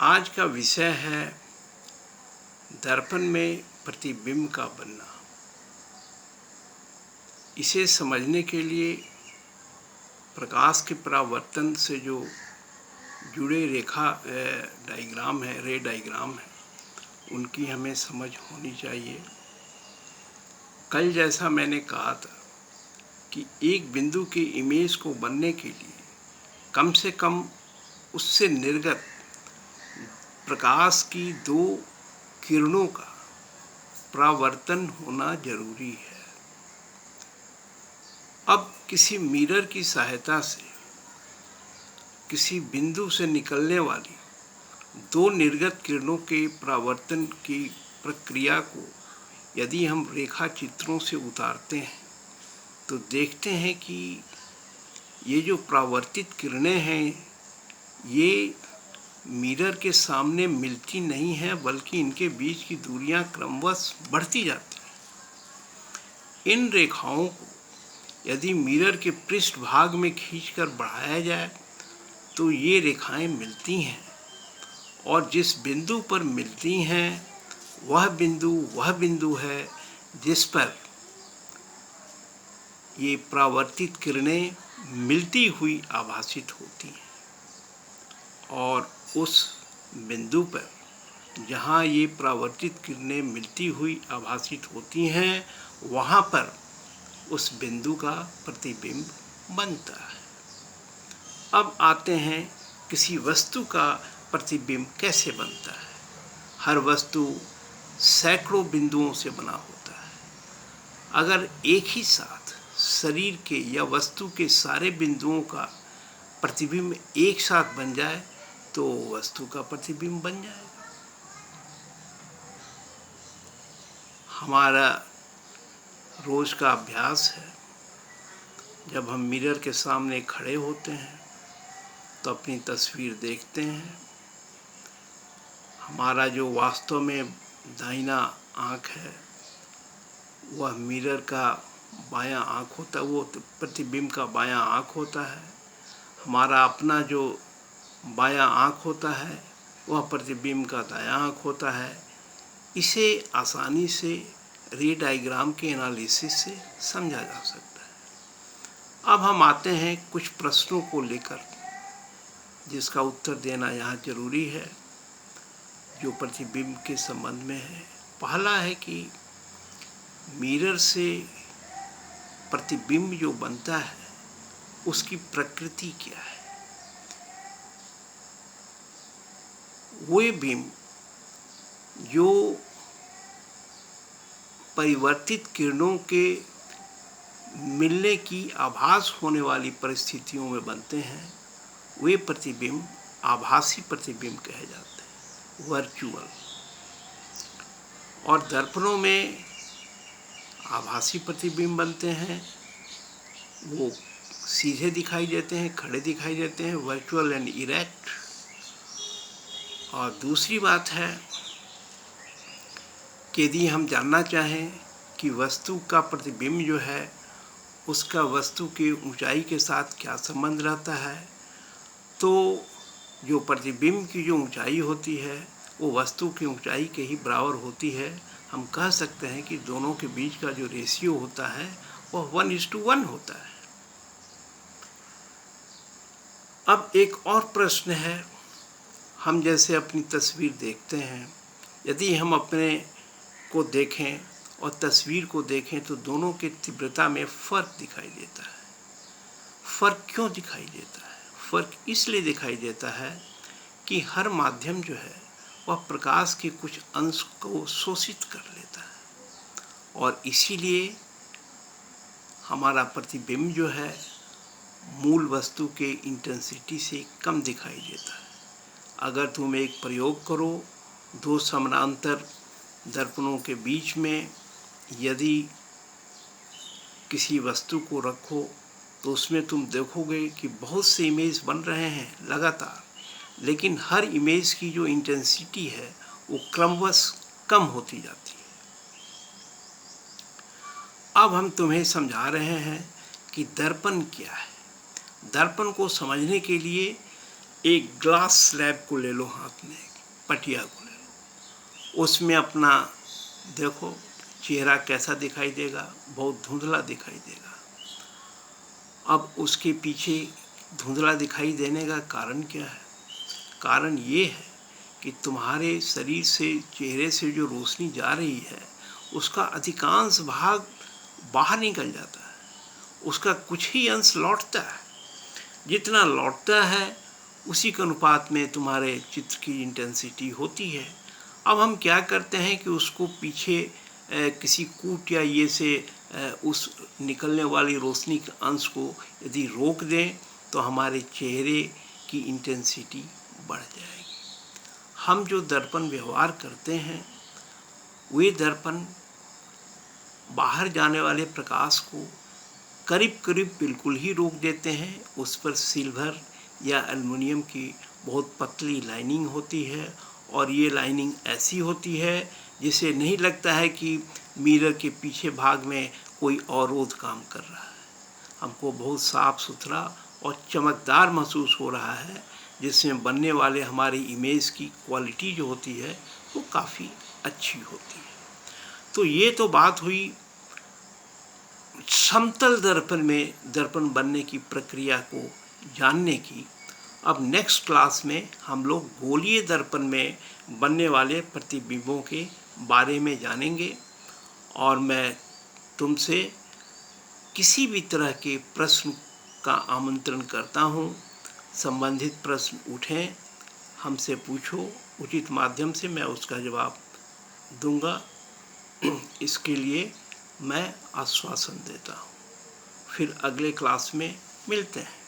आज का विषय है दर्पण में प्रतिबिंब का बनना। इसे समझने के लिए प्रकाश के परावर्तन से जो जुड़े रेखा डायग्राम है, रे डायग्राम है, उनकी हमें समझ होनी चाहिए। कल जैसा मैंने कहा था कि एक बिंदु के इमेज को बनने के लिए कम से कम उससे निर्गत प्रकाश की दो किरणों का परावर्तन होना जरूरी है। अब किसी मिरर की सहायता से किसी बिंदु से निकलने वाली दो निर्गत किरणों के परावर्तन की प्रक्रिया को यदि हम रेखा चित्रों से उतारते हैं तो देखते हैं कि ये जो परावर्तित किरणें हैं ये मिरर के सामने मिलती नहीं हैं, बल्कि इनके बीच की दूरियां क्रमवश बढ़ती जाती हैं। इन रेखाओं को यदि मिरर के पृष्ठभाग में खींचकर बढ़ाया जाए तो ये रेखाएं मिलती हैं, और जिस बिंदु पर मिलती हैं वह बिंदु है जिस पर ये परावर्तित किरणें मिलती हुई आभासित होती हैं। और उस बिंदु पर जहाँ ये परावर्तित किरणें मिलती हुई आभासित होती हैं, वहाँ पर उस बिंदु का प्रतिबिंब बनता है। अब आते हैं किसी वस्तु का प्रतिबिंब कैसे बनता है। हर वस्तु सैकड़ों बिंदुओं से बना होता है। अगर एक ही साथ शरीर के या वस्तु के सारे बिंदुओं का प्रतिबिंब एक साथ बन जाए तो वस्तु का प्रतिबिंब बन जाएगा। हमारा रोज का अभ्यास है, जब हम मिरर के सामने खड़े होते हैं तो अपनी तस्वीर देखते हैं। हमारा जो वास्तव में दाहिना आँख है वह मिरर का बायां आँख होता है, वो प्रतिबिंब का बायां आँख होता है। हमारा अपना जो बायां आँख होता है वह प्रतिबिंब का दायां आँख होता है। इसे आसानी से रे डायग्राम के एनालिसिस से समझा जा सकता है। अब हम आते हैं कुछ प्रश्नों को लेकर जिसका उत्तर देना यहाँ जरूरी है, जो प्रतिबिंब के संबंध में है। पहला है कि मिरर से प्रतिबिंब जो बनता है उसकी प्रकृति क्या है। वे बिंब जो परिवर्तित किरणों के मिलने की आभास होने वाली परिस्थितियों में बनते हैं, वे प्रतिबिंब आभासी प्रतिबिंब कहे जाते हैं, वर्चुअल। और दर्पणों में आभासी प्रतिबिंब बनते हैं, वो सीधे दिखाई देते हैं, खड़े दिखाई देते हैं, वर्चुअल एंड इरेक्ट। और दूसरी बात है कि यदि हम जानना चाहें कि वस्तु का प्रतिबिंब जो है उसका वस्तु की ऊंचाई के साथ क्या संबंध रहता है, तो जो प्रतिबिंब की जो ऊंचाई होती है वो वस्तु की ऊंचाई के ही बराबर होती है। हम कह सकते हैं कि दोनों के बीच का जो रेशियो होता है वह 1:1 होता है। अब एक और प्रश्न है, हम जैसे अपनी तस्वीर देखते हैं, यदि हम अपने को देखें और तस्वीर को देखें तो दोनों की तीव्रता में फ़र्क दिखाई देता है। फ़र्क क्यों दिखाई देता है? फ़र्क इसलिए दिखाई देता है कि हर माध्यम जो है वह प्रकाश के कुछ अंश को शोषित कर लेता है, और इसीलिए हमारा प्रतिबिंब जो है मूल वस्तु के इंटेंसिटी से कम दिखाई देता है। अगर तुम एक प्रयोग करो, दो समानांतर दर्पणों के बीच में यदि किसी वस्तु को रखो तो उसमें तुम देखोगे कि बहुत से इमेज बन रहे हैं लगातार, लेकिन हर इमेज की जो इंटेंसिटी है वो क्रमवश कम होती जाती है। अब हम तुम्हें समझा रहे हैं कि दर्पण क्या है। दर्पण को समझने के लिए एक ग्लास स्लैब को ले लो हाथ में, पटिया को ले लो, उसमें अपना देखो चेहरा कैसा दिखाई देगा, बहुत धुंधला दिखाई देगा। अब उसके पीछे धुंधला दिखाई देने का कारण क्या है? कारण ये है कि तुम्हारे शरीर से, चेहरे से जो रोशनी जा रही है उसका अधिकांश भाग बाहर निकल जाता है, उसका कुछ ही अंश लौटता है। जितना लौटता है उसी के अनुपात में तुम्हारे चित्र की इंटेंसिटी होती है। अब हम क्या करते हैं कि उसको पीछे किसी कूट या ये से उस निकलने वाली रोशनी के अंश को यदि रोक दें तो हमारे चेहरे की इंटेंसिटी बढ़ जाएगी। हम जो दर्पण व्यवहार करते हैं वे दर्पण बाहर जाने वाले प्रकाश को करीब करीब बिल्कुल ही रोक देते हैं। उस पर सिल्वर या एल्युमिनियम की बहुत पतली लाइनिंग होती है और ये लाइनिंग ऐसी होती है जिसे नहीं लगता है कि मिरर के पीछे भाग में कोई अवरोध काम कर रहा है। हमको बहुत साफ सुथरा और चमकदार महसूस हो रहा है, जिसमें बनने वाले हमारी इमेज की क्वालिटी जो होती है वो काफ़ी अच्छी होती है। तो ये तो बात हुई समतल दर्पण में दर्पण बनने की प्रक्रिया को जानने की। अब नेक्स्ट क्लास में हम लोग गोलीय दर्पण में बनने वाले प्रतिबिंबों के बारे में जानेंगे और मैं तुमसे किसी भी तरह के प्रश्न का आमंत्रण करता हूँ। संबंधित प्रश्न उठें, हमसे पूछो, उचित माध्यम से मैं उसका जवाब दूंगा। इसके लिए मैं आश्वासन देता हूँ। फिर अगले क्लास में मिलते हैं।